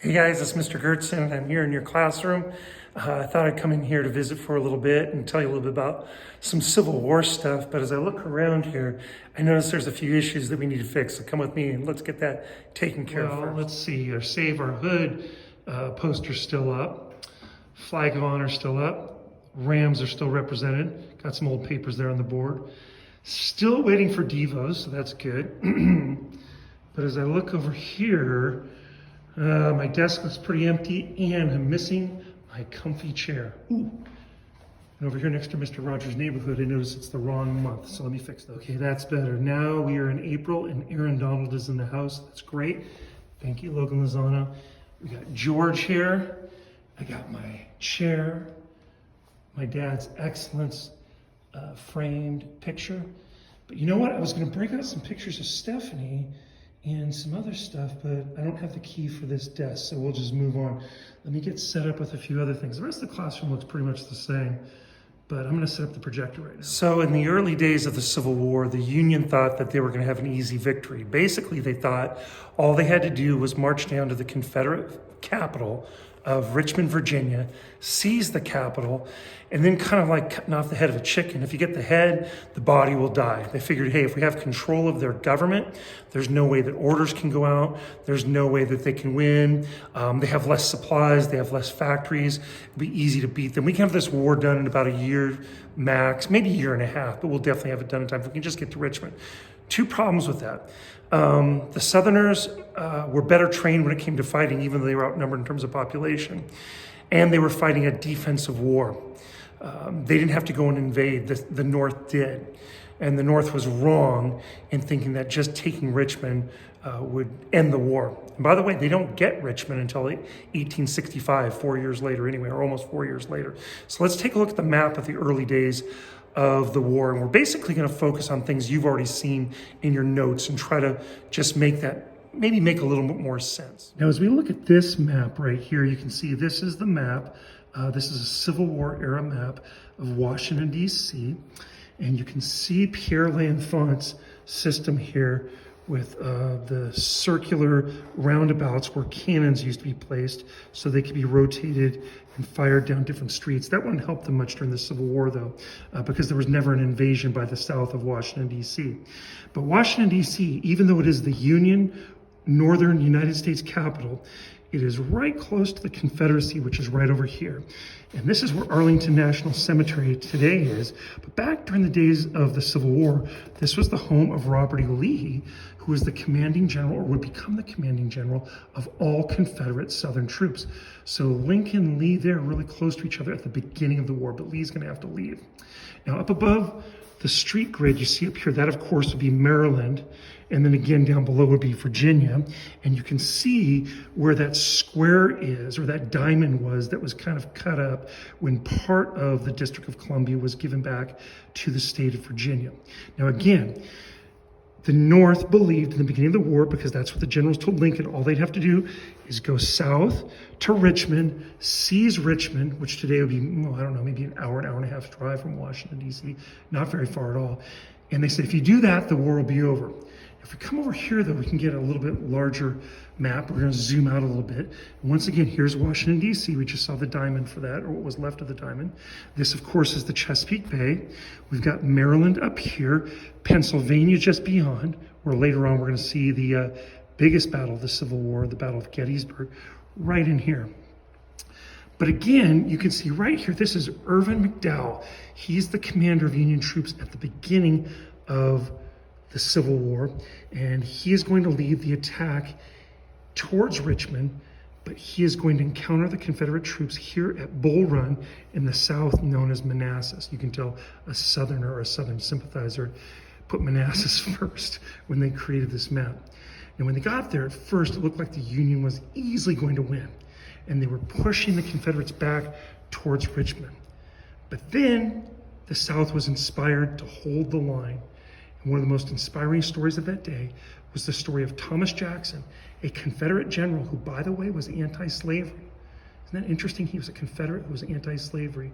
Hey guys, it's Mr. Gertson. I'm here in your classroom. I thought I'd come in here to visit for a little bit and tell you a little bit about some Civil War stuff. But as I look around here, I notice there's a few issues that we need to fix. So come with me and let's get that taken care of first. Let's see. Our Save Our Hood poster's still up. Flag of Honor still up. Rams are still represented. Got some old papers there on the board. Still waiting for Devos, so that's good. But as I look over here, my desk looks pretty empty, and I'm missing my comfy chair. Ooh. And over here next to Mr. Rogers' Neighborhood, I notice it's the wrong month, so let me fix that. Okay, that's better. Now we are in April, and Aaron Donald is in the house. That's great. Thank you, Logan Lozano. We got George here. I got my chair, my dad's Excellence framed picture. But you know what? I was going to break out some pictures of Stephanie and some other stuff, but I don't have the key for this desk, so we'll just move on. Let me get set up with a few other things. The rest of the classroom looks pretty much the same, but I'm gonna set up the projector right now. So in the early days of the Civil War, the Union thought that they were gonna have an easy victory. Basically, they thought all they had to do was march down to the Confederate capital of Richmond, Virginia, seize the capital, and then kind of like cutting off the head of a chicken. If you get the head, the body will die. They figured, hey, if we have control of their government, there's no way that orders can go out. There's no way that they can win. They have less supplies. They have less factories. It'll be easy to beat them. We can have this war done in about a year max, maybe a year and a half, but we'll definitely have it done in time if we can just get to Richmond. Two problems with that. The Southerners were better trained when it came to fighting, even though they were outnumbered in terms of population. And they were fighting a defensive war. They didn't have to go and invade, the North did. And the North was wrong in thinking that just taking Richmond would end the war. And by the way, they don't get Richmond until 1865, 4 years later anyway, or almost 4 years later. So let's take a look at the map of the early days of the war. And we're basically going to focus on things you've already seen in your notes and try to just make that maybe make a little bit more sense. Now, as we look at this map right here, you can see this is the map. This is a Civil War era map of Washington, D.C. And you can see Pierre L'Enfant's system here with the circular roundabouts where cannons used to be placed so they could be rotated and fired down different streets. That wouldn't help them much during the Civil War, though, because there was never an invasion by the south of Washington, D.C. But Washington, D.C., even though it is the Union Northern United States capital, it is right close to the Confederacy, which is right over here. And this is where Arlington National Cemetery today is. But back during the days of the Civil War, this was the home of Robert E. Lee, who was the commanding general, or would become the commanding general, of all Confederate Southern troops. So Lincoln and Lee, they're really close to each other at the beginning of the war, but Lee's gonna have to leave. Now up above the street grid you see up here, that of course would be Maryland. And then again down below would be Virginia. And you can see where that square is, or that diamond was, that was kind of cut up when part of the District of Columbia was given back to the state of Virginia. Now again, the North believed in the beginning of the war, because that's what the generals told Lincoln, all they'd have to do is go south to Richmond, seize Richmond, which today would be, well, I don't know, maybe an hour and a half drive from Washington, D.C., not very far at all. And they said, if you do that, the war will be over. If we come over here, though, we can get a little bit larger map. We're going to zoom out a little bit. And once again, here's Washington, D.C. We just saw the diamond for that, or what was left of the diamond. This, of course, is the Chesapeake Bay. We've got Maryland up here, Pennsylvania just beyond, where later on we're going to see the biggest battle of the Civil War, the Battle of Gettysburg, right in here. But again, you can see right here, this is Irvin McDowell. He's the commander of Union troops at the beginning of the Civil War, and he is going to lead the attack towards Richmond, but he is going to encounter the Confederate troops here at Bull Run in the south, known as Manassas. You can tell a Southerner or a Southern sympathizer put Manassas first when they created this map. And when they got there, at first, it looked like the Union was easily going to win, and they were pushing the Confederates back towards Richmond. But then the South was inspired to hold the line. And one of the most inspiring stories of that day was the story of Thomas Jackson, a Confederate general who, by the way, was anti-slavery. Isn't that interesting? He was a Confederate who was anti-slavery.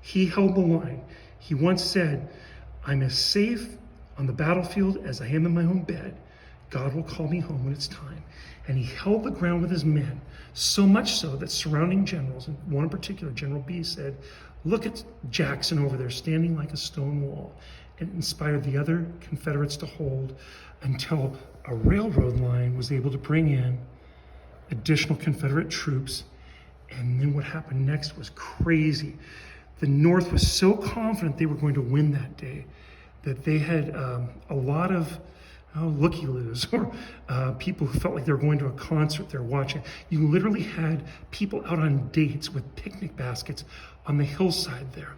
He held the line. He once said, "I'm as safe on the battlefield as I am in my own bed. God will call me home when it's time." and he held the ground with his men, so much so that surrounding generals, and one in particular, General B, said, "Look at Jackson over there standing like a stone wall," and inspired the other Confederates to hold until a railroad line was able to bring in additional Confederate troops. And then what happened next was crazy. The North was so confident they were going to win that day that they had a lot of looky-loos, or people who felt like they were going to a concert they're watching. You literally had people out on dates with picnic baskets on the hillside there,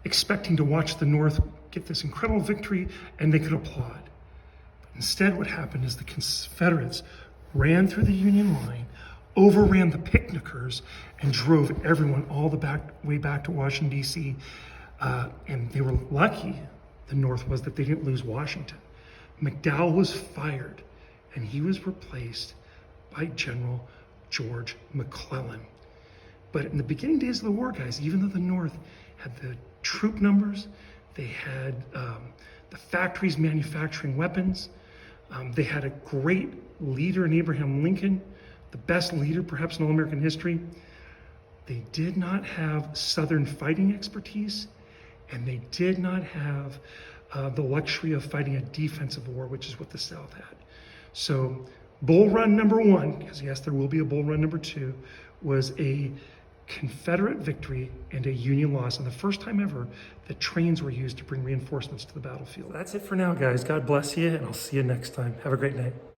expecting to watch the North get this incredible victory, and they could applaud. But instead, what happened is the Confederates ran through the Union line, overran the picnickers, and drove everyone all the way back to Washington, D.C. And they were lucky, the North was, that they didn't lose Washington. McDowell was fired, and he was replaced by General George McClellan. But in the beginning days of the war, guys, even though the North had the troop numbers, they had the factories manufacturing weapons, they had a great leader in Abraham Lincoln, the best leader perhaps in all American history, they did not have Southern fighting expertise, and they did not have the luxury of fighting a defensive war, which is what the South had. So Bull Run number 1, because yes, there will be a Bull Run number 2, was a Confederate victory and a Union loss, and the first time ever that trains were used to bring reinforcements to the battlefield. That's it for now, guys. God bless you, and I'll see you next time. Have a great night.